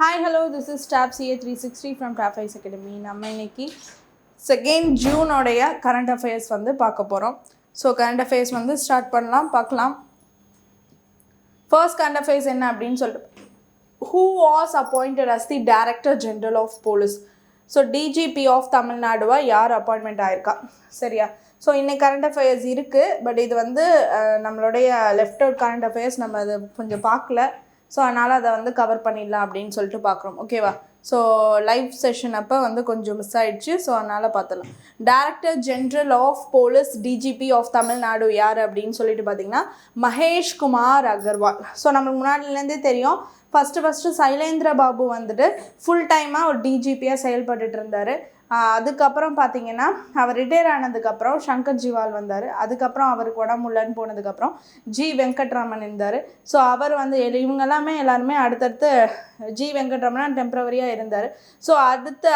Hi, hello, this is Tab CA360 from Tab Ice Academy. நம்ம இன்னைக்கு 2nd June உடைய current affairs வந்து பார்க்க போகிறோம். ஸோ current affairs வந்து ஸ்டார்ட் பண்ணலாம் பார்க்கலாம். First current affairs என்ன அப்படின்னு சொல்லிட்டு who was appointed as the Director General of Police? So DGP of தமிழ்நாடுவா யார் அப்பாயின்மெண்ட் ஆயிருக்கா சரியா? ஸோ இன்னைக்கு கரண்ட் அஃபேர்ஸ் இருக்குது, பட் இது வந்து நம்மளுடைய லெஃப்ட் அவுட் கரண்ட் அஃபேர்ஸ் நம்ம அதை கொஞ்சம் பார்க்கல. ஸோ அதனால் அதை வந்து கவர் பண்ணிடலாம் அப்படின்னு சொல்லிட்டு பார்க்குறோம். ஓகேவா? ஸோ லைவ் செஷன் அப்போ வந்து கொஞ்சம் மிஸ் ஆகிடுச்சு. ஸோ அதனால் பார்த்துலாம். Director general of police DGP of Tamil Nadu யார் அப்படின்னு சொல்லிட்டு பார்த்தீங்கன்னா மகேஷ் குமார் அகர்வால். ஸோ நமக்கு முன்னாடிலேருந்தே தெரியும், ஃபஸ்ட்டு சைலேந்திர பாபு வந்துட்டு ஃபுல் டைமாக ஒரு டிஜிபியாக செயல்பட்டுட்டு இருந்தார். அதுக்கப்புறம் பார்த்தீங்கன்னா அவர் ரிட்டையர் ஆனதுக்கப்புறம் சங்கர் ஜிவால் வந்தார். அதுக்கப்புறம் அவருக்கு உடம்புலன்னு போனதுக்கப்புறம் ஜி வெங்கட்ராமன் இருந்தார். ஸோ அவர் வந்து எல்லாருமே அடுத்தடுத்து ஜி வெங்கட்ராமன் டெம்பரவரியாக இருந்தார். ஸோ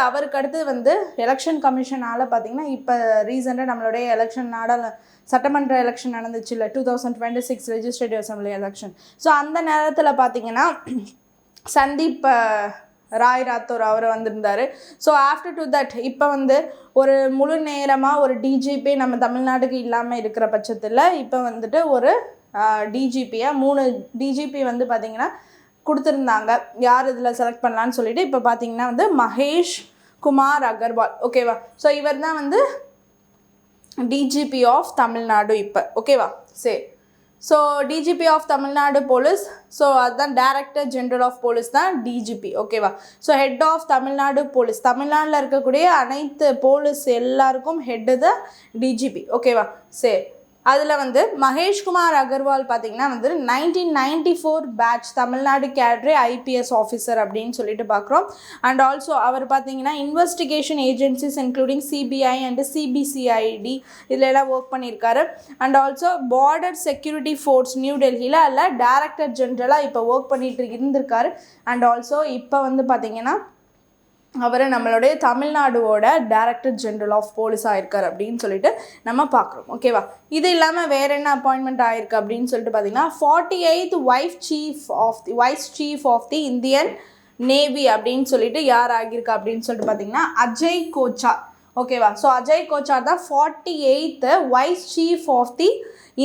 அவருக்கு அடுத்து வந்து எலெக்ஷன் கமிஷனால் பார்த்தீங்கன்னா இப்போ ரீசெண்டாக நம்மளுடைய எலெக்ஷன் சட்டமன்ற எலெக்ஷன் நடந்துச்சு இல்லை, 2026 லெஜிஸ்லேட்டிவ் அசம்பிளி எலெக்ஷன். ஸோ அந்த நேரத்தில் பார்த்தீங்கன்னா சந்தீப் ராய் ராத்தோர் அவர் வந்திருந்தார். ஸோ ஆஃப்டர் டு தட் இப்போ வந்து ஒரு முழு நேரமாக ஒரு டிஜிபி நம்ம தமிழ்நாட்டுக்கு இல்லாமல் இருக்கிற பட்சத்தில் இப்போ வந்துட்டு ஒரு டிஜிபியாக 3 டிஜிபி வந்து பார்த்திங்கன்னா கொடுத்துருந்தாங்க. யார் இதில் செலக்ட் பண்ணலான்னு சொல்லிட்டு இப்போ பார்த்திங்கன்னா வந்து மகேஷ் குமார் அகர்வால். ஓகேவா? ஸோ இவர் தான் வந்து டிஜிபி ஆஃப் தமிழ்நாடு இப்போ. ஓகேவா? சரி. So DGP of Tamil Nadu police, so அதுதான் டைரக்டர் ஜென்ரல் ஆஃப் போலீஸ் தான் டிஜிபி. ஓகேவா? So head of Tamil Nadu police, தமிழ்நாட்டில் இருக்கக்கூடிய அனைத்து போலீஸ் எல்லாருக்கும் ஹெட்டு தான் டிஜிபி. ஓகேவா? சரி. அதில் வந்து மகேஷ்குமார் அகர்வால் பார்த்திங்கன்னா வந்து 1994 பேட்ச் தமிழ்நாடு கேட்ரி ஐபிஎஸ் ஆஃபீஸர் அப்படின்னு சொல்லிட்டு பார்க்குறோம். அண்ட் ஆல்சோ அவர் பார்த்திங்கன்னா investigation agencies including CBI and CBCID இதில் எல்லாம் ஒர்க் பண்ணியிருக்காரு. And also border security force new டெல்லியில் அதில் டைரக்டர் ஜென்ரலாக இப்போ ஒர்க் பண்ணிட்டு இருந்திருக்காரு. அண்ட் ஆல்சோ இப்போ வந்து பார்த்திங்கன்னா அவர் நம்மளுடைய தமிழ்நாடுவோட டைரக்டர் ஜென்ரல் ஆஃப் போலீஸ் ஆயிருக்கார் அப்படின்னு சொல்லிட்டு நம்ம பார்க்குறோம். ஓகேவா? இது இல்லாமல் வேறு என்ன அப்பாயின்மெண்ட் ஆயிருக்கு அப்படின்னு சொல்லிட்டு பார்த்தீங்கன்னா 48th vice chief of the Indian navy அப்படின்னு சொல்லிட்டு யார் ஆகியிருக்கா அப்படின்னு சொல்லிட்டு பார்த்தீங்கன்னா அஜய் கோச்சார். ஓகேவா? ஸோ அஜய் கோச்சார் தான் 48th vice chief of the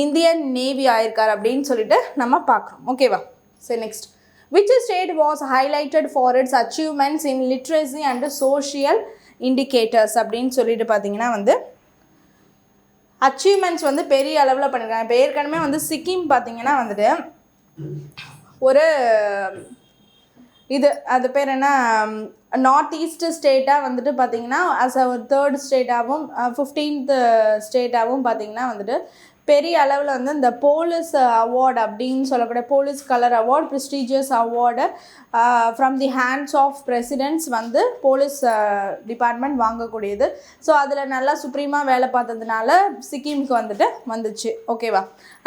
Indian navy ஆயிருக்கார் அப்படின்னு சொல்லிட்டு நம்ம பார்க்குறோம். ஓகேவா? சரி, next. Which state was highlighted for its achievements in literacy and social indicators அப்படின்னு சொல்லிட்டு பார்த்தீங்கன்னா வந்து அச்சீவ்மெண்ட்ஸ் வந்து பெரிய அளவில் பண்ணியிருக்காங்க. இப்போ ஏற்கனவே வந்து சிக்கிம் பார்த்தீங்கன்னா வந்துட்டு ஒரு அது பேர் என்ன நார்த் ஈஸ்ட் ஸ்டேட்டாக வந்துட்டு பார்த்திங்கன்னா ஒரு 3rd ஸ்டேட்டாகவும் 15th ஸ்டேட்டாகவும் பார்த்திங்கன்னா வந்துட்டு பெரிய அளவில் வந்து இந்த போலீஸ் அவார்டு அப்படின்னு சொல்லக்கூடிய police colour award prestigious award from the hands of presidents வந்து போலீஸ் டிபார்ட்மெண்ட் வாங்கக்கூடியது. ஸோ அதில் நல்லா சுப்ரீமாக வேலை பார்த்ததுனால சிக்கிமுக்கு வந்துச்சு. ஓகேவா?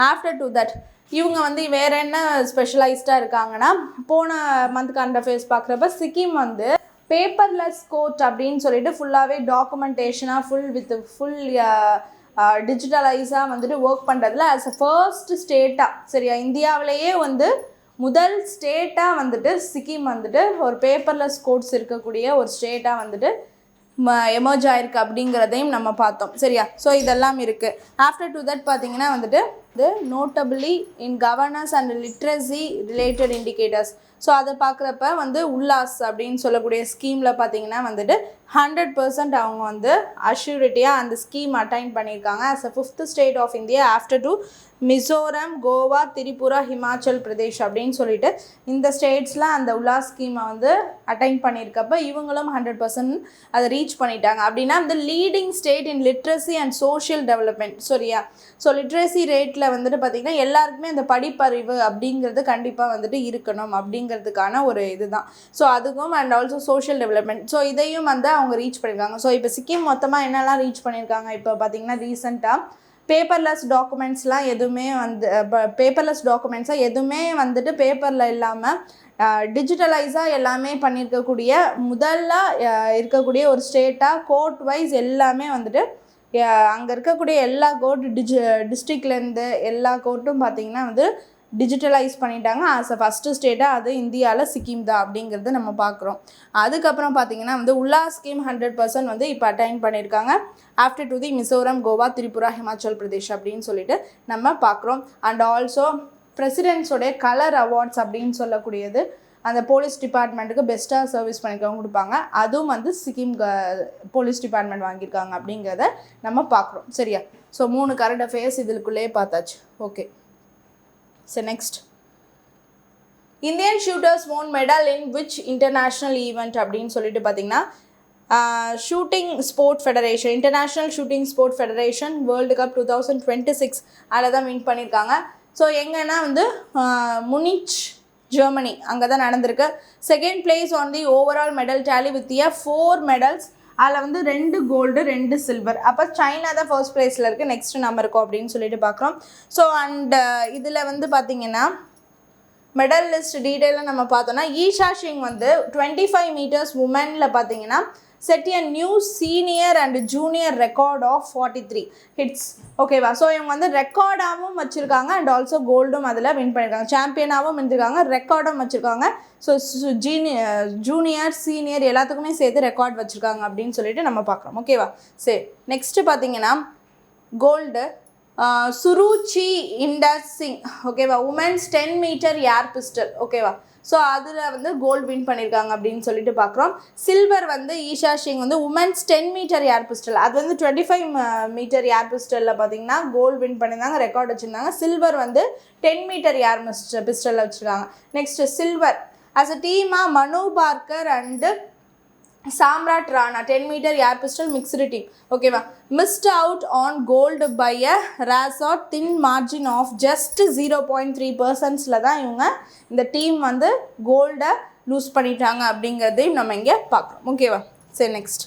ஆஃப்டர் டு தட் இவங்க வந்து வேறு என்ன ஸ்பெஷலைஸ்டாக இருக்காங்கன்னா, போன மந்த் கரண்ட் அஃபேர்ஸ் பார்க்குறப்ப சிக்கிம் வந்து பேப்பர்லெஸ் கோர்ட் அப்படின்னு சொல்லிட்டு ஃபுல்லாகவே டாக்குமெண்டேஷனாக ஃபுல் டிஜிட்டலைஸாக வந்துட்டு ஒர்க் பண்ணுறதுல ஆஸ் அ ஃபர்ஸ்ட் ஸ்டேட்டாக சரியா இந்தியாவிலேயே வந்து முதல் ஸ்டேட்டாக வந்துட்டு சிக்கிம் வந்துட்டு ஒரு பேப்பர்லெஸ் கோர்ட்ஸ் இருக்கக்கூடிய ஒரு ஸ்டேட்டாக வந்துட்டு எமர்ஜ் ஆயிருக்கு அப்படிங்கிறதையும் நம்ம பார்த்தோம். சரியா? ஸோ இதெல்லாம் இருக்குது. ஆஃப்டர் டு தட் பார்த்தீங்கன்னா வந்துட்டு இது notably in governance and literacy related indicators. So அதை பார்க்குறப்ப வந்து உல்லாஸ் அப்படின்னு சொல்லக்கூடிய ஸ்கீமில் பார்த்தீங்கன்னா வந்துட்டு 100% அவங்க வந்து அஷ்யூரிட்டியாக அந்த ஸ்கீம் அட்டைன் பண்ணியிருக்காங்க as a 5th state of India after to Mizoram, Goa, Tripura, Himachal Pradesh அப்படின்னு சொல்லிட்டு இந்த ஸ்டேட்ஸில் அந்த உல்லாஸ் ஸ்கீமை வந்து அட்டைன் பண்ணியிருக்கப்ப இவங்களும் 100% அதை ரீச் பண்ணிட்டாங்க. அப்படின்னா இந்த leading state in literacy and social development. சரியா? ஸோ லிட்ரஸி ரேட்டில் வந்துட்டு பார்த்திங்கன்னா எல்லாருக்குமே அந்த படிப்பறிவு அப்படிங்கிறது கண்டிப்பாக வந்துட்டு இருக்கணும் அப்படிங்கிறதுக்கான ஒரு இதுதான். ஸோ அதுக்கும் and also social development. So இதையும் வந்து அவங்க ரீச் பண்ணியிருக்காங்க. ஸோ இப்போ சிக்கிம் மொத்தமாக என்னெல்லாம் ரீச் பண்ணியிருக்காங்க இப்போ பார்த்திங்கன்னா ரீசெண்டாக பேப்பர்லெஸ் டாக்குமெண்ட்ஸ்லாம் எதுவுமே எதுவுமே வந்துட்டு பேப்பரில் இல்லாமல் டிஜிட்டலைஸாக எல்லாமே பண்ணியிருக்கக்கூடிய முதல்ல இருக்கக்கூடிய ஒரு ஸ்டேட்டாக கோர்ட் வைஸ் எல்லாமே வந்துட்டு அங்கே இருக்கக்கூடிய எல்லா கோர்ட் டிஸ்ட்ரிக்ட்லேருந்து எல்லா கோர்ட்டும் பார்த்திங்கன்னா வந்து டிஜிட்டலைஸ் பண்ணிட்டாங்க. ஆஸ் அ ஃபஸ்ட்டு ஸ்டேட்டாக அது இந்தியாவில் சிக்கிம் தான் அப்படிங்கிறது நம்ம பார்க்குறோம். அதுக்கப்புறம் பார்த்திங்கன்னா வந்து உல்லா ஸ்கீம் 100% வந்து இப்போ அட்டைன் பண்ணியிருக்காங்க. After to the Mizoram, Goa, Tripura, Himachal Pradesh அப்படின்னு சொல்லிட்டு நம்ம பார்க்குறோம். அண்ட் ஆல்சோ பிரசிடென்ட்ஸோடைய கலர் அவார்ட்ஸ் அப்படின்னு சொல்லக்கூடியது அந்த போலீஸ் டிபார்ட்மெண்ட்டுக்கு பெஸ்ட்டாக சர்வீஸ் பண்ணிக்கிறவங்க கொடுப்பாங்க. அதுவும் வந்து சிக்கிம் போலீஸ் டிபார்ட்மெண்ட் வாங்கியிருக்காங்க அப்படிங்கிறத நம்ம பார்க்குறோம். சரியா? ஸோ 3 கரண்ட் அஃபேர்ஸ் இதுக்குள்ளேயே பார்த்தாச்சு. ஓகே, சரி next. Indian shooters won medal in which international event அப்படின்னு சொல்லிட்டு பார்த்தீங்கன்னா shooting sport federation, international shooting sport federation world cup 2026 அதில் தான் வின் பண்ணியிருக்காங்க. ஸோ எங்கன்னா வந்து முனிச், ஜெர்மனி அங்கே தான் நடந்திருக்கு. Second place on the overall medal tally with 4 medals. அதில் வந்து 2 கோல்டு 2 சில்வர். அப்போ சைனா தான் ஃபர்ஸ்ட் ப்ளேஸில் இருக்குது. நெக்ஸ்ட் நம்ம இருக்கோம் அப்படின்னு சொல்லிட்டு பார்க்குறோம். ஸோ அண்ட் இதில் வந்து பார்த்திங்கன்னா மெடல் லிஸ்ட் டீட்டெயிலாக நம்ம பார்த்தோன்னா ஈஷா சிங் வந்து 25 மீட்டர்ஸ் உமனில் பார்த்தீங்கன்னா set a new senior and junior record of 43 hits. ஓகேவா? ஸோ இவங்க வந்து ரெக்கார்டாகவும் வச்சுருக்காங்க அண்ட் ஆல்சோ கோல்டும் அதில் வின் பண்ணியிருக்காங்க. சாம்பியனாகவும் இருந்திருக்காங்க, ரெக்கார்டும் வச்சுருக்காங்க. ஸோ ஜூனியர் சீனியர் எல்லாத்துக்குமே சேர்த்து ரெக்கார்ட் வச்சுருக்காங்க அப்படின்னு சொல்லிட்டு நம்ம பார்க்குறோம். ஓகேவா? சரி, நெக்ஸ்ட்டு பார்த்தீங்கன்னா கோல்டு சுருச்சி இண்டஸ் சிங். ஓகேவா? Women's 10 metre air pistol. ஓகேவா? ஸோ அதில் வந்து கோல்டு வின் பண்ணியிருக்காங்க அப்படின்னு சொல்லிட்டு பார்க்குறோம். சில்வர் வந்து ஈஷா சிங் வந்து உமன்ஸ் 10 மீட்டர் ஏர் பிஸ்டல், அது வந்து 25 மீட்டர் ஏர் பிஸ்டலில் பார்த்தீங்கன்னா கோல்டு வின் பண்ணியிருந்தாங்க, ரெக்கார்ட் வச்சுருந்தாங்க. சில்வர் வந்து 10 மீட்டர் ஏர் பிஸ்டலில் வச்சுருக்காங்க. நெக்ஸ்ட்டு சில்வர் ஆஸ் அ டீமாக Manu Bhaker and Samrat Rana 10 metre air pistol mixed team. ஓகேவா? Missed out on gold by a razor thin margin of just 0.3% தான் இவங்க இந்த டீம் வந்து கோல்டை லூஸ் பண்ணிட்டாங்க அப்படிங்கிறதையும் நம்ம இங்கே பார்க்குறோம். ஓகேவா? சரி, next.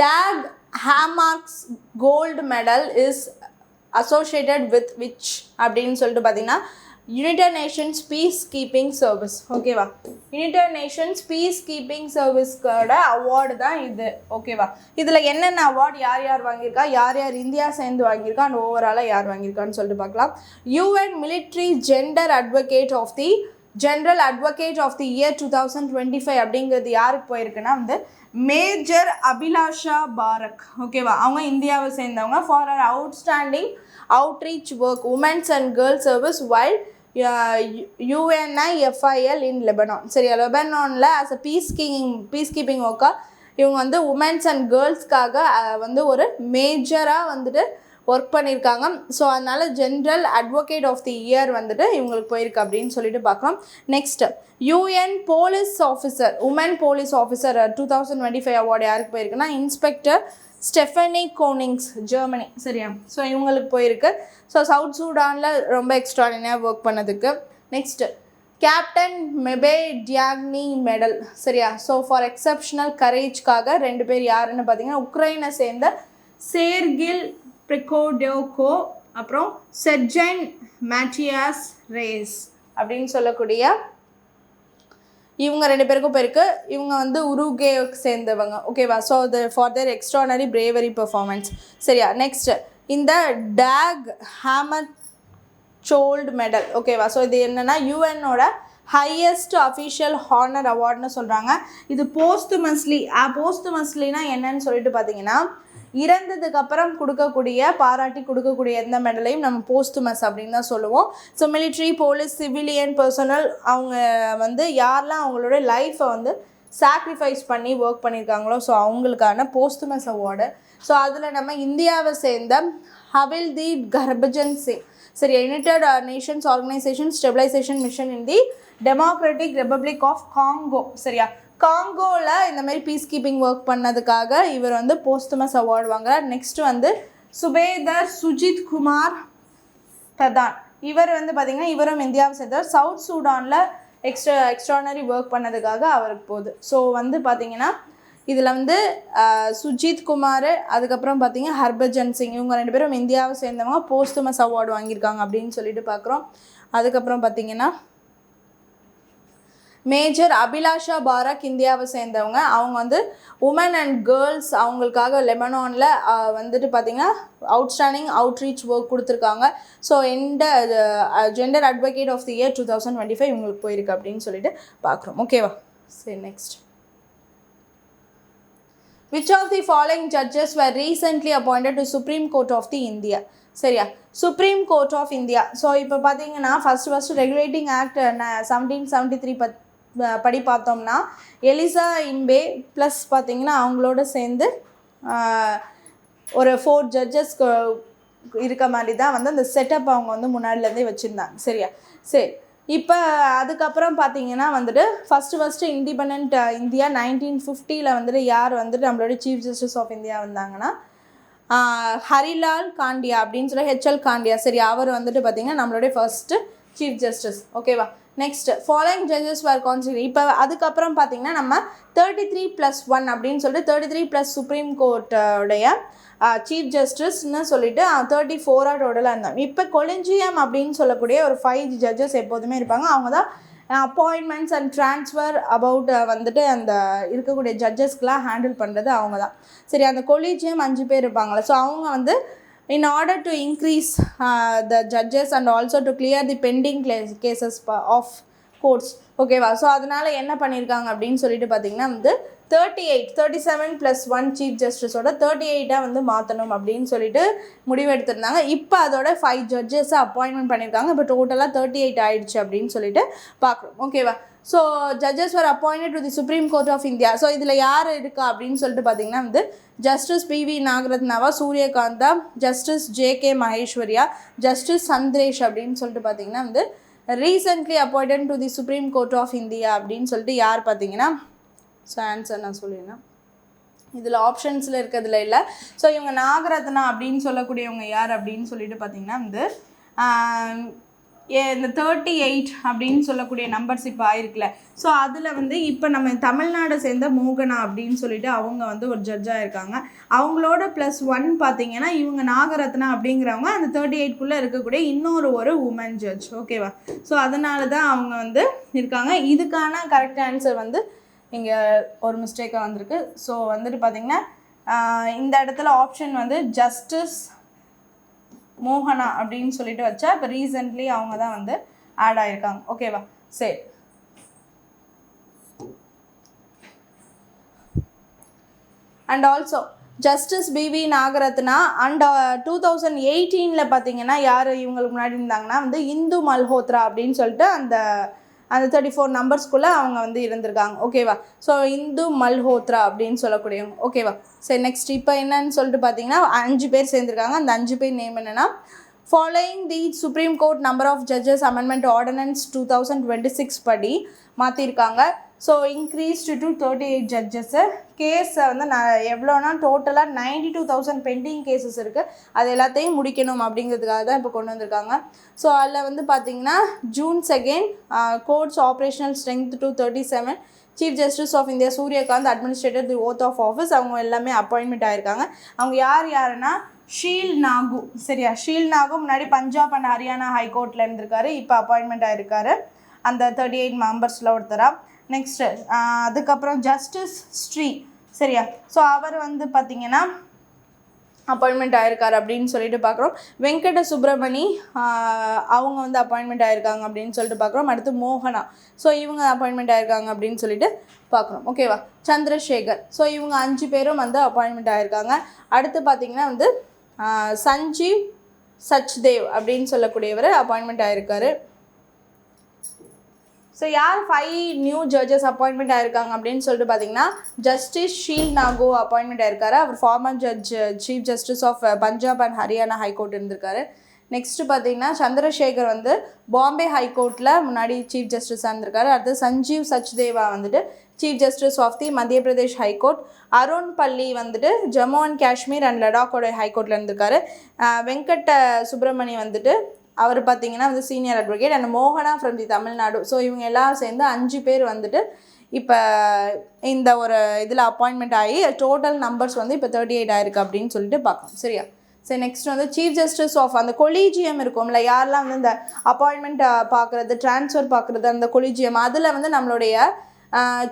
Dag Hammarskjold gold medal is associated with which அப்படின்னு சொல்லிட்டு பார்த்தீங்கன்னா United Nations peace keeping service. ஓகேவா? யுனைடெட் நேஷன்ஸ் பீஸ் கீப்பிங் சர்வீஸ்க்கோட அவார்டு தான் இது. ஓகேவா? இதில் என்னென்ன அவார்டு யார் யார் வாங்கியிருக்கா, யார் யார் இந்தியா சேர்ந்து வாங்கியிருக்கா அண்ட் ஓவராலாக யார் வாங்கியிருக்கான்னு சொல்லிட்டு பார்க்கலாம். UN military gender advocate of the general advocate of the year 2025 அப்படிங்கிறது யாருக்கு போயிருக்குன்னா வந்து மேஜர் அபிலாஷா பாரக். ஓகேவா? அவங்க இந்தியாவை சேர்ந்தவங்க. For her outstanding outreach work women's and girls service while UNIFIL in Lebanon. சரியா? லெபனானில் ஆஸ் அ பீஸ் கீப்பிங் ஒர்க்காக இவங்க வந்து உமன்ஸ் அண்ட் கேர்ள்ஸ்க்காக வந்து ஒரு மேஜராக வந்துட்டு ஒர்க் பண்ணியிருக்காங்க. ஸோ அதனால் general advocate of the year வந்துட்டு இவங்களுக்கு போயிருக்கு அப்படின்னு சொல்லிட்டு பார்க்கலாம். Next, UN police officer woman police officer 2025 award யாருக்கு போயிருக்குன்னா இன்ஸ்பெக்டர் ஸ்டெஃபனி கோனிங்ஸ், ஜெர்மனி. சரியா? ஸோ இவங்களுக்கு போயிருக்கு. ஸோ சவுத் சூடானில் ரொம்ப எக்ஸ்ட்ராடினரியாக ஒர்க் பண்ணதுக்கு. Next captain Mbaye Diagne medal. சரியா? ஸோ ஃபார் எக்ஸப்ஷனல் கரேஜ்க்காக 2 பேர் யாருன்னு பார்த்தீங்கன்னா உக்ரைனை சேர்ந்த சேர்கில் ப்ரிகோடோக்கோ அப்புறம் செர்ஜன் மேட்டியாஸ் ரேஸ் அப்படின்னு சொல்லக்கூடிய இவங்க 2 பேருக்கும் போயிருக்கு. இவங்க வந்து உருகேக்கு சேர்ந்தவங்க. ஓகேவா? ஸோ அது for their extraordinary bravery performance. சரியா? நெக்ஸ்ட், இந்த டாக் ஹேமர் சோல்டு மெடல். ஓகேவா? ஸோ இது என்னென்னா யூஎன்னோட ஹையஸ்ட் அஃபிஷியல் ஹானர் அவார்டுன்னு சொல்கிறாங்க. இது போஸ்ட்மஸ்லினா என்னன்னு சொல்லிட்டு பார்த்தீங்கன்னா இறந்ததுக்கு அப்புறம் பாராட்டி கொடுக்கக்கூடிய எந்த மெடலையும் நம்ம போஸ்ட்மஸ் அப்படின்னு தான் சொல்லுவோம். So military, police, civilian personal அவங்க வந்து யாரெல்லாம் அவங்களோட லைஃப்பை வந்து சாக்ரிஃபைஸ் பண்ணி ஒர்க் பண்ணியிருக்காங்களோ ஸோ அவங்களுக்கான போஸ்ட்மஸ் அவார்டு. ஸோ அதில் நம்ம இந்தியாவை சேர்ந்த ஹவில்தீப் கர்பஜன் சிங். சரி, United Nations organisation stabilisation mission in the Democratic Republic of Congo. சரியா? காங்கோவில் இந்த மாதிரி பீஸ் கீப்பிங் ஒர்க் பண்ணதுக்காக இவர் வந்து போஸ்ட்மஸ் அவார்டு வாங்குறார். நெக்ஸ்ட் வந்து சுபேதர் சுஜித் குமார் பிரதான். இவர் வந்து பார்த்திங்கன்னா இவரும் இந்தியாவை சேர்ந்தவர். சவுத் சூடானில் எக்ஸ்ட்ரானரி ஒர்க் பண்ணதுக்காக அவருக்கு போகுது. ஸோ வந்து பார்த்திங்கன்னா இதில் வந்து சுஜித் குமார் அதுக்கப்புறம் பார்த்திங்கன்னா ஹர்பஜன் சிங் இவங்க 2 பேரும் இந்தியாவை சேர்ந்தவங்க போஸ்ட்மஸ் அவார்டு வாங்கியிருக்காங்க அப்படின்னு சொல்லிட்டு பார்க்குறோம். அதுக்கப்புறம் பார்த்திங்கன்னா மேஜர் அபிலாஷா பாரக் இந்தியாவை சேர்ந்தவங்க. அவங்க வந்து உமன் அண்ட் கேர்ள்ஸ் அவங்களுக்காக லெபனானில் வந்துட்டு பார்த்திங்கன்னா அவுட்ஸ்டாண்டிங் அவுட்ரீச் ஒர்க் கொடுத்துருக்காங்க. ஸோ இந்த gender advocate of the year 2025 இவங்களுக்கு போயிருக்கு அப்படின்னு சொல்லிட்டு பார்க்குறோம். ஓகேவா? சரி, next. Which of the following judges were recently appointed to Supreme Court of the India? சரியா, supreme court of India. So இப்போ பார்த்தீங்கன்னா ஃபஸ்ட்டு ரெகுலேட்டிங் ஆக்ட் 1773 படி பார்த்தோம்னா எலிசா இன்பே ப்ளஸ் பார்த்தீங்கன்னா அவங்களோட சேர்ந்து ஒரு 4 ஜட்ஜஸ் இருக்க மாதிரி தான் வந்து அந்த செட்டப் அவங்க வந்து முன்னாடிலேருந்தே வச்சுருந்தாங்க. சரியா, சரி. இப்போ அதுக்கப்புறம் பார்த்தீங்கன்னா வந்துட்டு ஃபஸ்ட்டு இண்டிபெண்ட் இந்தியா 1950 வந்துட்டு யார் வந்துட்டு நம்மளோட சீஃப் ஜஸ்டிஸ் ஆஃப் இந்தியா வந்தாங்கன்னா ஹரிலால் காண்டியா அப்படின்னு சொல்லி ஹெச்எல் காண்டியா. சரி, அவர் வந்துட்டு பார்த்தீங்கன்னா நம்மளுடைய ஃபர்ஸ்ட்டு சீஃப் ஜஸ்டிஸ். ஓகேவா? நெக்ஸ்ட் ஃபாலோயிங் ஜட்ஜஸ் வேர் கான்ஸ்டிடியூட். இப்போ அதுக்கப்புறம் பார்த்தீங்கன்னா நம்ம 33+1 அப்படின்னு சொல்லிட்டு 33+ சுப்ரீம் கோர்ட்டோடைய சீஃப் ஜஸ்டிஸ்ன்னு சொல்லிட்டு 34 டோட்டலாக இருந்தாங்க. இப்போ கொலிஜியம் அப்படின்னு சொல்லக்கூடிய ஒரு 5 ஜட்ஜஸ் எப்போதுமே இருப்பாங்க. அவங்க தான் அப்பாயின்மெண்ட்ஸ் அண்ட் ட்ரான்ஸ்ஃபர் அபவுட் வந்துட்டு அந்த இருக்கக்கூடிய ஜட்ஜஸ்க்கெலாம் ஹேண்டில் பண்ணுறது அவங்க தான். சரி, அந்த கொலிஜியம் 5 பேர் இருப்பாங்களே. ஸோ அவங்க வந்து in order to increase the judges and also to clear the pending cases of courts. ஓகேவா? ஸோ அதனால் என்ன பண்ணியிருக்காங்க அப்படின்னு சொல்லிட்டு பார்த்தீங்கன்னா வந்து 37+1 சீஃப் ஜஸ்டிஸோட 38 வந்து மாற்றணும் அப்படின்னு சொல்லிட்டு முடிவெடுத்திருந்தாங்க. இப்போ அதோட 5 ஜட்ஜஸை அப்பாயின்மெண்ட் பண்ணியிருக்காங்க. இப்போ டோட்டலாக 38 ஆயிடுச்சு அப்படின்னு சொல்லிட்டு பார்க்குறோம். ஓகேவா? So judges were appointed to the Supreme Court of India. So இதில் யார் இருக்கா அப்படின்னு சொல்லிட்டு பார்த்தீங்கன்னா வந்து ஜஸ்டிஸ் பிவி நாகரத்னாவா, சூரியகாந்தா, ஜஸ்டிஸ் ஜேகே மகேஸ்வரியா, ஜஸ்டிஸ் சந்திரேஷ் அப்படின்னு சொல்லிட்டு பார்த்தீங்கன்னா வந்து recently appointed to the supreme court of India அப்படின்னு சொல்லிட்டு யார் பார்த்தீங்கன்னா, ஸோ ஆன்சர் நான் சொல்லிடுறேன், இதில் ஆப்ஷன்ஸில் இருக்கிறதுல இல்லை. ஸோ இவங்க நாகரத்னா அப்படின்னு சொல்லக்கூடியவங்க யார் அப்படின்னு சொல்லிட்டு பார்த்தீங்கன்னா வந்து இந்த 38 அப்படின்னு சொல்லக்கூடிய நம்பர்ஸ் இப்போ ஆயிருக்குல்ல. ஸோ அதில் வந்து இப்போ நம்ம தமிழ்நாடை சேர்ந்த மோகனா அப்படின்னு சொல்லிட்டு அவங்க வந்து ஒரு ஜட்ஜாக இருக்காங்க. அவங்களோட +1 பார்த்தீங்கன்னா இவங்க நாகரத்னா அப்படிங்கிறவங்க அந்த 38க்குள்ளே இருக்கக்கூடிய இன்னொரு ஒரு உமன் ஜட்ஜ். ஓகேவா? ஸோ அதனால தான் அவங்க வந்து இருக்காங்க. இதுக்கான கரெக்ட் ஆன்சர் வந்து இங்கே ஒரு மிஸ்டேக்காக வந்திருக்கு. ஸோ வந்துட்டு பார்த்திங்கன்னா இந்த இடத்துல ஆப்ஷன் வந்து ஜஸ்டிஸ் மோகனா அப்படின்னு சொல்லிட்டு வச்சா இப்போ ரீசெண்ட்லி அவங்க தான் வந்து ஆட் ஆகிருக்காங்க. ஓகேவா? சரி, and also justice BV Nagarathna and 2018 பார்த்தீங்கன்னா யார் இவங்களுக்கு முன்னாடி இருந்தாங்கன்னா வந்து இந்து மல்ஹோத்ரா அப்படின்னு சொல்லிட்டு அந்த 34 நம்பர்ஸ்குள்ளே அவங்க வந்து இருந்திருக்காங்க. ஓகேவா? ஸோ இந்து மல்ஹோத்ரா அப்படின்னு சொல்லக்கூடியவங்க. ஓகேவா? சரி, நெக்ஸ்ட் இப்போ என்னன்னு சொல்லிட்டு பார்த்தீங்கன்னா 5 பேர் சேர்ந்துருக்காங்க. அந்த 5 பேர் நேம் என்னென்னா following the supreme court number of judges amendment ordinance 2026 படி மாற்றிருக்காங்க. So increased to 38 judges. கேஸை வந்து எவ்வளோனா டோட்டலாக 92,000 பெண்டிங் கேசஸ் இருக்குது. அது எல்லாத்தையும் முடிக்கணும் அப்படிங்கிறதுக்காக தான் இப்போ கொண்டு வந்திருக்காங்க. ஸோ அதில் வந்து பார்த்திங்கன்னா June 2 courts operational strength to 37. Chief justice of India Surya Kant administrator the oath of office அவங்க எல்லாமே அப்பாயின்மெண்ட் ஆகிருக்காங்க. அவங்க யாருன்னா ஷீல் நாகு. சரியா, ஷீல் நாகு முன்னாடி பஞ்சாப் அண்ட் ஹரியானா ஹைகோர்ட்டில் இருந்திருக்காரு. இப்போ அப்பாயின்மெண்ட் ஆகிருக்காரு அந்த 38 மெம்பர்ஸில் ஒருத்தராக. நெக்ஸ்ட்டு அதுக்கப்புறம் ஜஸ்டிஸ் ஸ்ரீ. சரியா, ஸோ அவர் வந்து பார்த்திங்கன்னா அப்பாயின்மெண்ட் ஆகிருக்காரு அப்படின்னு சொல்லிட்டு பார்க்குறோம். வெங்கட சுப்ரமணி அவங்க வந்து அப்பாயின்மெண்ட் ஆகிருக்காங்க அப்படின்னு சொல்லிட்டு பார்க்குறோம். அடுத்து மோகனா, ஸோ இவங்க அப்பாயின்மெண்ட் ஆகிருக்காங்க அப்படின்னு சொல்லிட்டு பார்க்குறோம். ஓகேவா? சந்திரசேகர், ஸோ இவங்க 5 பேரும் வந்து அப்பாயின்மெண்ட் ஆகிருக்காங்க. அடுத்து பார்த்திங்கன்னா வந்து சஞ்சீவ் சச்தேவ் அப்படின்னு சொல்லக்கூடியவர் அப்பாயின்மெண்ட் ஆகிருக்காரு. ஸோ யார் 5 நியூ ஜட்ஜஸ் அப்பாயின்மெண்ட் ஆகிருக்காங்க அப்படின்னு சொல்லிட்டு பார்த்தீங்கன்னா ஜஸ்டிஸ் ஷீல் நாகு அப்பாயின்மெண்ட் ஆகிருக்காரு. அவர் former judge chief justice of Punjab and Haryana high court இருந்திருக்காரு. நெக்ஸ்ட்டு பார்த்தீங்கன்னா சந்திரசேகர் வந்து பாம்பே ஹைகோர்ட்டில் முன்னாடி சீஃப் ஜஸ்டிஸாக இருந்திருக்காரு. அடுத்து சஞ்சீவ் சச்தேவா வந்துட்டு சீஃப் ஜஸ்டிஸ் ஆஃப் தி மத்திய பிரதேஷ் ஹைகோர்ட். அருண் பள்ளி வந்துட்டு ஜம்மு அண்ட் காஷ்மீர் அண்ட் லடாக்கோட ஹைகோர்ட்டில் இருந்திருக்காரு. வெங்கட சுப்ரமணி வந்துட்டு அவர் பார்த்திங்கன்னா வந்து சீனியர் அட்வொகேட். அண்ட் மோகனா ஃப்ரம் தி தமிழ்நாடு. ஸோ இவங்க எல்லாம் சேர்ந்து 5 பேர் வந்துட்டு இப்போ இந்த ஒரு இதில் அப்பாயின்மெண்ட் ஆகி டோட்டல் நம்பர்ஸ் வந்து இப்போ 38 ஆயிருக்கு அப்படின்னு சொல்லிட்டு பார்க்கலாம். சரியா, சரி நெக்ஸ்ட் வந்து சீஃப் ஜஸ்டிஸ் ஆஃப் அந்த கொலீஜியம் இருக்கும்ல, யாரெல்லாம் வந்து இந்த அப்பாயின்மெண்ட் பார்க்குறது, ட்ரான்ஸ்ஃபர் பார்க்குறது, அந்த கொலீஜியம் அதில் வந்து நம்மளுடைய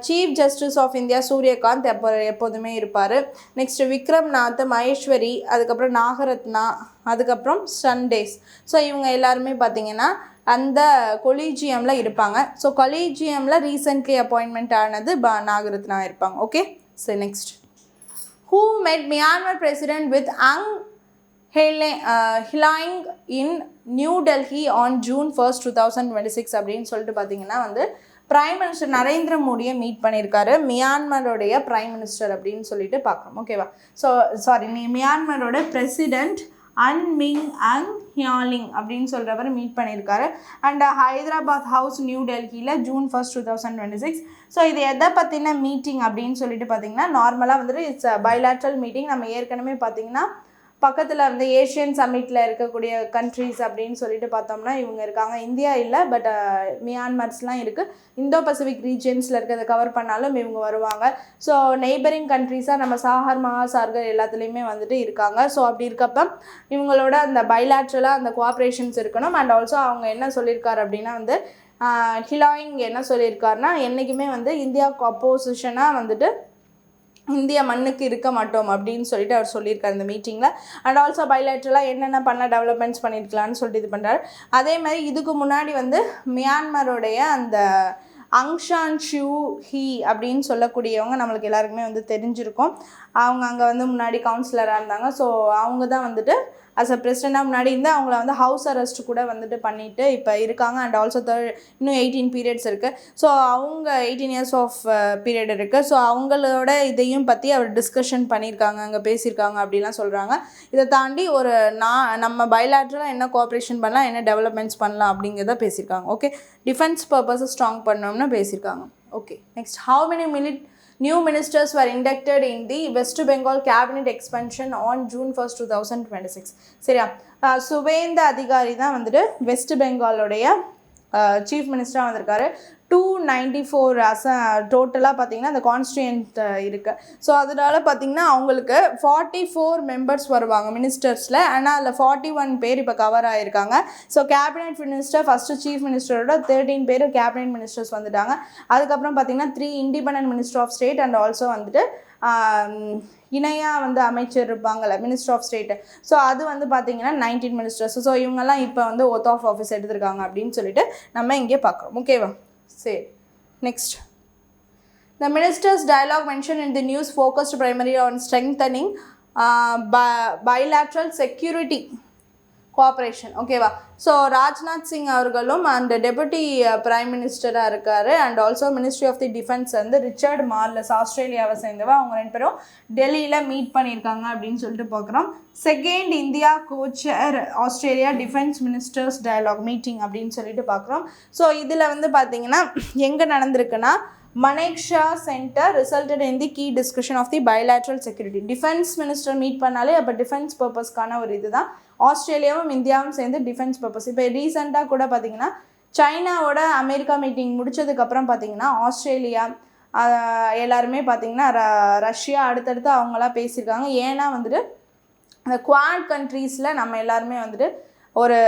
chief justice of India Surya Kant எப்போதுமே இருப்பார். நெக்ஸ்ட்டு விக்ரம்நாத், மகேஸ்வரி, அதுக்கப்புறம் நாகரத்னா, அதுக்கப்புறம் சண்டேஸ். ஸோ இவங்க எல்லாருமே பார்த்திங்கன்னா அந்த கொலீஜியமில் இருப்பாங்க. ஸோ கொலீஜியமில் ரீசெண்ட்லி அப்பாயின்மெண்ட் ஆனது நாகரத்னா இருப்பாங்க. ஓகே. சரி next, who met Myanmar president with Aung Hlaing in New Delhi on June 1st, 2026 அப்படின்னு சொல்லிட்டு பார்த்தீங்கன்னா வந்து பிரைம் மினிஸ்டர் நரேந்திர மோடியை மீட் பண்ணியிருக்காரு, மியான்மரோடைய பிரைம் மினிஸ்டர் அப்படின்னு சொல்லிட்டு பார்க்குறோம். ஓகேவா. ஸோ சாரி, மியான்மரோட பிரசிடெண்ட் அன்மிங் அங் ஹியாலிங் அப்படின்னு சொல்கிறவர் மீட் பண்ணியிருக்காரு. அண்ட் ஹைதராபாத் ஹவுஸ், நியூ டெல்லியில் June 1st, 2026. ஸோ இது எதை பற்றின மீட்டிங் அப்படின்னு சொல்லிட்டு பார்த்தீங்கன்னா, நார்மலாக வந்துட்டு இட்ஸ் பைலாட்ரல் மீட்டிங். நம்ம ஏற்கனவே பார்த்தீங்கன்னா பக்கத்தில் வந்து ஏஷியன் சம்மிட்டில் இருக்கக்கூடிய கண்ட்ரிஸ் அப்படின்னு சொல்லிட்டு பார்த்தோம்னா இவங்க இருக்காங்க. இந்தியா இல்லை, பட் மியான்மர்ஸ்லாம் இருக்குது. இந்தோ பசிபிக் ரீஜியன்ஸில் இருக்கிறத கவர் பண்ணாலும் இவங்க வருவாங்க. ஸோ நெய்பரிங் கண்ட்ரிஸாக நம்ம சாகர் மகாசாகர் எல்லாத்துலேயுமே வந்துட்டு இருக்காங்க. ஸோ அப்படி இருக்கப்போ இவங்களோட அந்த பைலாட்ரலாக அந்த கோஆப்ரேஷன்ஸ் இருக்கணும். அண்ட் ஆல்சோ அவங்க என்ன சொல்லியிருக்காரு அப்படின்னா வந்து ஹிலாயிங் என்ன சொல்லியிருக்காருன்னா, என்றைக்குமே வந்து இந்தியாவுக்கு அப்போசிஷனாக வந்துட்டு இந்தியா மண்ணுக்கு இருக்க மாட்டோம் அப்படின்னு சொல்லிட்டு அவர் சொல்லியிருக்காரு இந்த மீட்டிங்கில். அண்ட் ஆல்சோ பைலேட்ரலாக என்னென்ன பண்ண டெவலப்மெண்ட்ஸ் பண்ணியிருக்கலான்னு சொல்லிட்டு இது பண்ணுறாரு. அதே மாதிரி இதுக்கு முன்னாடி வந்து மியான்மருடைய அந்த அங் சான் சூ கி அப்படின்னு சொல்லக்கூடியவங்க நம்மளுக்கு எல்லாருக்குமே வந்து தெரிஞ்சிருக்கும். அவங்க அங்கே வந்து முன்னாடி கவுன்சிலராக இருந்தாங்க. ஸோ அவங்க தான் வந்துட்டு அஸ் அ பிரசிடெண்ட்டாக முன்னாடி இருந்து அவங்கள வந்து ஹவுஸ் அரெஸ்ட் கூட வந்துட்டு பண்ணிவிட்டு இப்போ இருக்காங்க. அண்ட் ஆல்சோ இன்னும் 18 பீரியட்ஸ் இருக்குது. ஸோ அவங்க 18 இயர்ஸ் ஆஃப் பீரியட் இருக்குது. ஸோ அவங்களோட இதையும் பற்றி அவர் டிஸ்கஷன் பண்ணியிருக்காங்க, அங்கே பேசியிருக்காங்க அப்படிலாம் சொல்கிறாங்க. இதை தாண்டி ஒரு நம்ம பைலாட்ரலாக என்ன கோஆப்ரேஷன் பண்ணலாம், என்ன டெவலப்மெண்ட்ஸ் பண்ணலாம் அப்படிங்கிறத பேசியிருக்காங்க. ஓகே. டிஃபென்ஸ் பர்பஸை ஸ்ட்ராங் பண்ணோம்னு பேசியிருக்காங்க. Okay. Next, how many new ministers were inducted in the West Bengal cabinet expansion on June 1st, 2026? சரியா. சுவேந்த அதிகாரி தான் வந்துட்டு வெஸ்ட் பெங்காலோடைய சீஃப் மினிஸ்டராக வந்திருக்காரு. 294 டோட்டலாக பார்த்திங்கன்னா அந்த கான்ஸ்டியூண்ட் இருக்குது. ஸோ அதனால் பார்த்திங்கன்னா அவங்களுக்கு 44 மெம்பர்ஸ் வருவாங்க மினிஸ்டர்ஸில். ஆனால் அதில் 41 பேர் இப்போ கவர் ஆகிருக்காங்க. So cabinet minister first chief மினிஸ்டரோட 13 பேர் கேபினெட் மினிஸ்டர்ஸ் வந்துட்டாங்க. அதுக்கப்புறம் பார்த்திங்கன்னா 3 independent minister of state and also வந்துட்டு இணையாக வந்து அமைச்சர் இருப்பாங்கள்ல, மினிஸ்டர் ஆஃப் ஸ்டேட்டு. ஸோ அது வந்து பார்த்திங்கன்னா 19 மினிஸ்டர்ஸ். ஸோ இவங்கெல்லாம் இப்போ வந்து ஓத் ஆஃப் ஆஃபீஸ் எடுத்திருக்காங்க அப்படின்னு சொல்லிட்டு நம்ம இங்கே பார்க்குறோம். ஓகேவா. சரி next, the minister's dialogue mentioned in the news focused primarily on strengthening bilateral security cooperation. ஓகேவா. ஸோ ராஜ்நாத் சிங் அவர்களும் அண்ட் டெபுட்டி பிரைம் மினிஸ்டராக இருக்கார். And also ministry of the defence வந்து ரிச்சர்ட் மார்லஸ், ஆஸ்திரேலியாவை சேர்ந்தவா, அவங்க 2 பேரும் டெல்லியில் மீட் பண்ணியிருக்காங்க அப்படின்னு சொல்லிட்டு பார்க்குறோம். செகண்ட் இந்தியா கோச்சர் Australia defence ministers dialogue meeting அப்படின்னு சொல்லிட்டு பார்க்குறோம். ஸோ இதில் வந்து பார்த்திங்கன்னா எங்கே நடந்திருக்குன்னா Manekshaw centre resulted in the key discussion of the bilateral security. Defence minister meet பண்ணாலே அப்போ டிஃபென்ஸ் பர்பஸ்க்கான ஒரு இதுதான். ஆஸ்திரேலியாவும் இந்தியாவும் சேர்ந்து டிஃபென்ஸ் பர்பஸ். இப்போ ரீசெண்டாக கூட பார்த்திங்கன்னா சைனாவோட அமெரிக்கா மீட்டிங் முடித்ததுக்கப்புறம் பார்த்திங்கன்னா ஆஸ்திரேலியா எல்லாருமே பார்த்திங்கன்னா ரஷ்யா அடுத்தடுத்து அவங்களாம் பேசியிருக்காங்க. ஏன்னா வந்துட்டு அந்த குவாட் கண்ட்ரீஸில் நம்ம எல்லாருமே வந்துட்டு ஒரு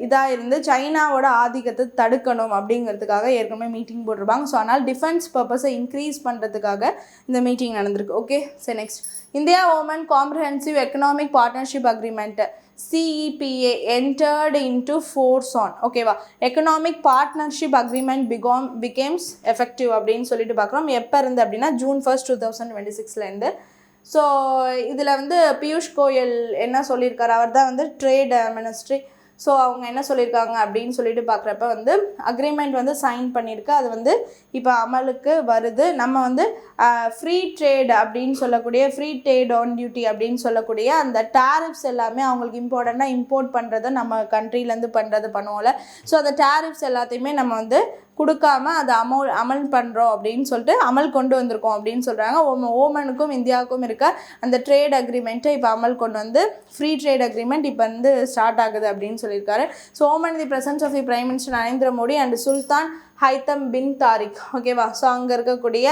இதாக இருந்து சைனாவோட ஆதிக்கத்தை தடுக்கணும் அப்படிங்கிறதுக்காக ஏற்கனவே மீட்டிங் போட்டிருப்பாங்க. ஸோ அதனால் டிஃபென்ஸ் பர்பஸை இன்க்ரீஸ் பண்ணுறதுக்காக இந்த மீட்டிங் நடந்திருக்கு. ஓகே. சரி next, India Oman comprehensive economic partnership agreement CEPA entered into force on. ஓகேவா. Economic partnership agreement becomes effective அப்படின்னு சொல்லிட்டு பார்க்குறோம். எப்போ இருந்து அப்படின்னா June 1st, 2026 ஸோ இதில் வந்து பியூஷ் கோயல் என்ன சொல்லியிருக்காரு, அவர் தான் வந்து ட்ரேட் மினிஸ்ட்ரி. ஸோ அவங்க என்ன சொல்லியிருக்காங்க அப்படின்னு சொல்லிட்டு பார்க்குறப்ப வந்து அக்ரிமெண்ட் வந்து சைன் பண்ணியிருக்கு. அது வந்து இப்போ அமலுக்கு வருது. நம்ம வந்து ஃப்ரீ ட்ரேட் அப்படின்னு சொல்லக்கூடிய ஃப்ரீ ட்ரேட் ஆன் டியூட்டி அப்படின்னு சொல்லக்கூடிய அந்த டேரிஃப்ஸ் எல்லாமே அவங்களுக்கு இம்பார்ட்டண்ட்டாக இம்போர்ட் பண்ணுறதை நம்ம கண்ட்ரிலேருந்து பண்ணுவோம்ல. ஸோ அந்த டேரிஃப்ஸ் எல்லாத்தையுமே நம்ம வந்து கொடுக்காம அதை அமல் பண்ணுறோம் அப்படின்னு சொல்லிட்டு அமல் கொண்டு வந்திருக்கோம் அப்படின்னு சொல்கிறாங்க. ஓமனுக்கும் இந்தியாவுக்கும் இருக்க அந்த ட்ரேட் அக்ரிமெண்ட்டை இப்போ அமல் கொண்டு வந்து ஃப்ரீ ட்ரேட் அக்ரிமெண்ட் இப்போ வந்து ஸ்டார்ட் ஆகுது அப்படின்னு சொல்லியிருக்காரு. So Oman the presence of the prime minister Narendra Modi and Sultan Haitham bin Tariq. ஓகேவா. ஸோ அங்கே இருக்கக்கூடிய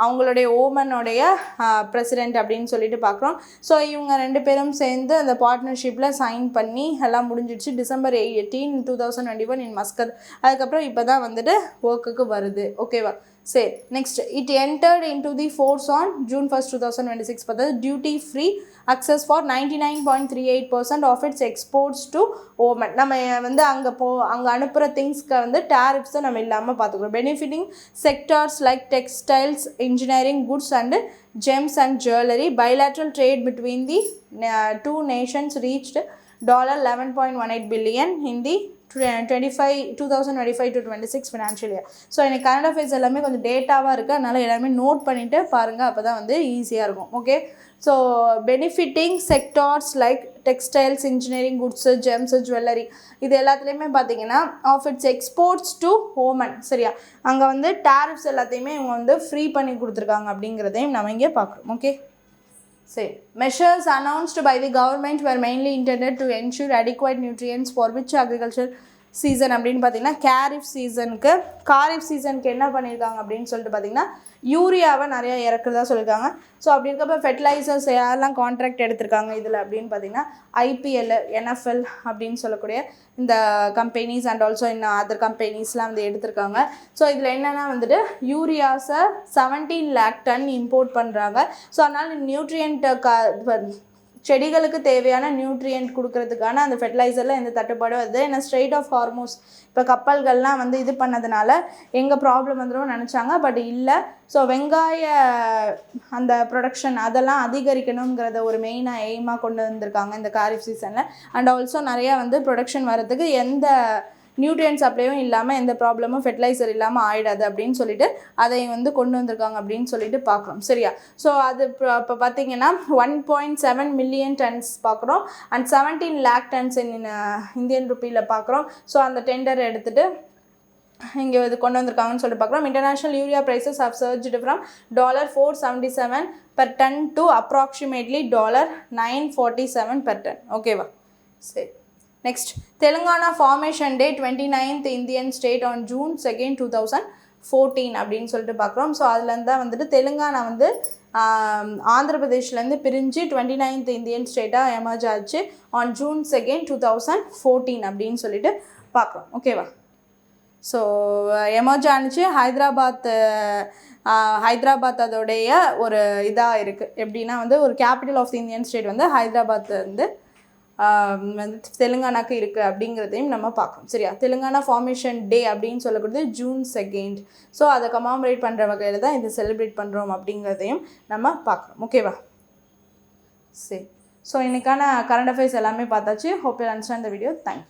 அவங்களுடைய ஓமனுடைய பிரசிடெண்ட் அப்படின்னு சொல்லிட்டு பார்க்குறோம். ஸோ இவங்க 2 பேரும் சேர்ந்து அந்த பார்ட்னர்ஷிப்பில் சைன் பண்ணி எல்லாம் முடிஞ்சிடுச்சு December 18, 2021 இன் மஸ்கத். அதுக்கப்புறம் இப்போ தான் வந்துட்டு ஒர்க்குக்கு வருது. ஓகேவா? சரி, next it entered into the force on June 1, 2026. பார்த்தா duty free access for 99.38% of its exports to Oman. நம்ம வந்து அங்கே அனுப்புகிற திங்ஸ்க்கு வந்து டேரிஃப்ஸை நம்ம இல்லாமல் பார்த்துக்கிறோம். Benefiting sectors like textiles, engineering, goods and gems and jewelry. Bilateral trade between the two nations reached $11.18 billion in the 2025 to 26 financial year. So எனக்கு current affairs எல்லாமே கொஞ்சம் டேட்டாவாக இருக்குது, அதனால் எல்லாமே நோட் பண்ணிவிட்டு பாருங்கள், அப்போ தான் வந்து ஈஸியாக இருக்கும். Okay, so benefiting sectors like textiles, engineering, goods, gems, jewellery, இது எல்லாத்துலேயுமே பார்த்தீங்கன்னா of its exports to Oman. சரியா? அங்கே வந்து டேரிஃப்ஸ் எல்லாத்தையுமே இவங்க வந்து ஃப்ரீ பண்ணி கொடுத்துருக்காங்க அப்படிங்கிறதையும் நம்ம இங்கே பார்க்குறோம். ஓகே, சரி. Measures announced by the government were mainly intended to ensure adequate nutrients for which agriculture season அப்படின்னு பார்த்தீங்கன்னா காரிஃப் சீசனுக்கு என்ன பண்ணியிருக்காங்க அப்படின்னு சொல்லிட்டு பார்த்தீங்கன்னா யூரியாவை நிறையா இறக்குறதா சொல்லியிருக்காங்க. ஸோ அப்படி இருக்கப்போ ஃபெர்டிலைசர்ஸ் யாரெல்லாம் கான்ட்ராக்ட் எடுத்திருக்காங்க இதில் அப்படின்னு பார்த்தீங்கன்னா IPL, NFL அப்படின்னு சொல்லக்கூடிய இந்த கம்பெனிஸ் அண்ட் ஆல்சோ இன்னும் அதர் கம்பெனிஸ்லாம் வந்து எடுத்திருக்காங்க. ஸோ இதில் என்னென்னா வந்துட்டு யூரியாஸை 17 lakh ton இம்போர்ட் பண்ணுறாங்க. ஸோ அதனால் செடிகளுக்கு தேவையான நியூட்ரியன்ட் கொடுக்கறதுக்கான அந்த ஃபெர்டிலைசரில் எந்த தட்டுப்பாடும் வருது. ஏன்னா ஸ்ட்ரெயிட் ஆஃப் ஹார்மோஸ் இப்போ கப்பல்கள்லாம் வந்து இது பண்ணதுனால எங்கள் ப்ராப்ளம் வந்துடும் நினச்சாங்க, பட் இல்லை. ஸோ வெங்காய அந்த ப்ரொடக்ஷன் அதெல்லாம் அதிகரிக்கணுங்கிறத ஒரு மெயினாக எய்மாக கொண்டு வந்திருக்காங்க இந்த காரிஃப் சீசனில். அண்ட் ஆல்சோ நிறையா வந்து ப்ரொடக்ஷன் வர்றதுக்கு எந்த நியூட்ரியன்ட் சப்ளையும் இல்லாமல் எந்த ப்ராப்ளமும் ஃபெர்டிலைசர் இல்லாமல் ஆகிடாது அப்படின்னு சொல்லிட்டு அதை வந்து கொண்டு வந்திருக்காங்க அப்படின்னு சொல்லிட்டு பார்க்குறோம். சரியா? ஸோ அது இப்போ பார்த்தீங்கன்னா 1.7 million tons பார்க்குறோம் அண்ட் 17 lakh tons இந்தியன் ருப்பியில் பார்க்குறோம். ஸோ அந்த டெண்டர் எடுத்துகிட்டு இங்கே இது கொண்டு வந்திருக்காங்கன்னு சொல்லிட்டு பார்க்குறோம். International urea prices have surged from $477 per ton to approximately $947 per ton. ஓகேவா? சரி, next Telangana formation day 29th Indian state on June 2, 2014 அப்படின்னு சொல்லிட்டு பார்க்குறோம். ஸோ அதுலேருந்து தான் வந்துட்டு தெலுங்கானா வந்து ஆந்திர பிரதேஷ்லேருந்து பிரிஞ்சு 29th இந்தியன் ஸ்டேட்டாக எமர்ஜ் ஆச்சு ஆன் June 2, 2014 அப்படின்னு சொல்லிட்டு பார்க்குறோம். ஓகேவா? ஸோ எமர்ஜ் ஆனிச்சு ஹைதராபாத் அதோடைய ஒரு இதாக இருக்குது. எப்படின்னா வந்து ஒரு capital of the Indian state வந்து ஹைதராபாத் வந்து தெலுங்கானாக்கு இருக்குது அப்படிங்கிறதையும் நம்ம பார்க்கணும். சரியா? தெலுங்கானா ஃபார்மேஷன் டே அப்படின்னு சொல்லக்கூடியது June 2. ஸோ அதை கமாமரேட் பண்ணுற வகையில் தான் இதை செலிப்ரேட் பண்ணுறோம் அப்படிங்கிறதையும் நம்ம பார்க்குறோம். ஓகேவா? சரி, ஸோ இன்றைக்கான கரண்ட் அஃபேர்ஸ் எல்லாமே பார்த்தாச்சு. Hope you understand the video. Thank you.